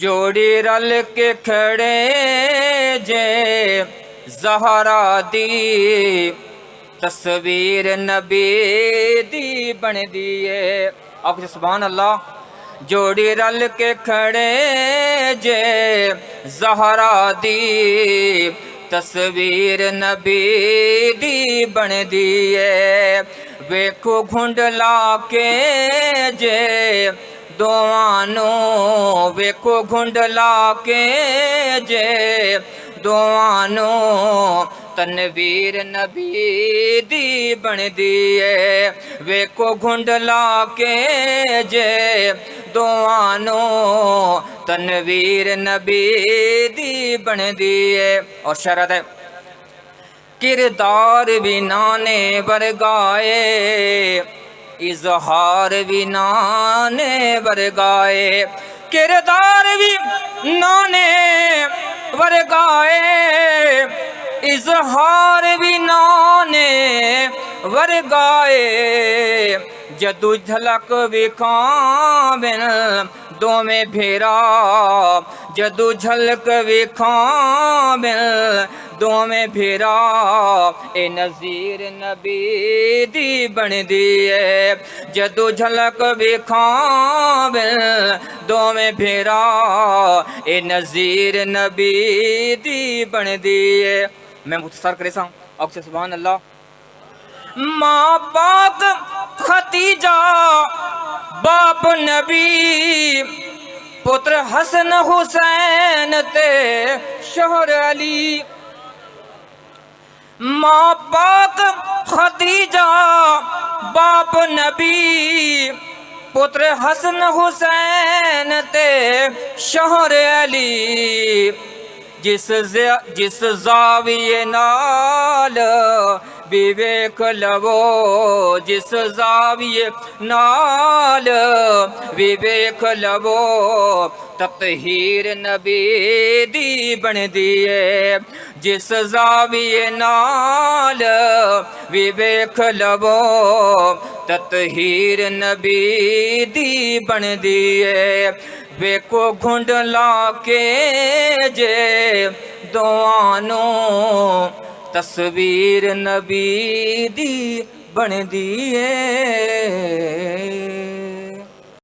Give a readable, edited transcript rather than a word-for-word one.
जोड़ी रल के खड़े जे ज़हरा दी तस्वीर नबी दी बन दिए। आप सुभान अल्लाह। जोड़ी रल के खड़े जे ज़हरा दी तस्वीर नबी दी बन दिए। वेखो घुंडला के जे दोआनो, वेखो घुंडला के जे दोआनो तनवीर नबी दी बन दिए। वेखो घुंडला के जे दोआनो तनवीर नबी दी बन दिए। और शरत है किरदार भी नाने बरगाए, इजहार भी नाने बरगाए। किरदार भी नाने बरगाए, इजहार भी नाने वरगाए। जदू झलक विखाबिन दो में भेरा, जदू झलक विखाबिन दो में भेरा। ए नज़ीर नबी दी बन दिए। जदू झलक विखाबिन दो में भेरा। ए नज़ीर नबी दी बन दिए। मैं मुख्तसर करे सा अक्सर सुभान अल्लाह। माँ पाक खतीजा बाप नबी, पुत्र हसन हुसैन ते शोहर अली। माँ पाक खतीजा बाप नबी, पुत्र हसन हुसैन ते शोहर अली। जिस ज़ाविये नाल विवेक लवो, जिस ज़ाविये नाल विवेक लवो तत्हीर नबी दी बन दिए। जिस ज़ाविये नाल विवेक लवो तत्हीर नबी दी बन दिए। वेको घुंडला के जे दोआनो तस्वीर नबी दी बन दिए।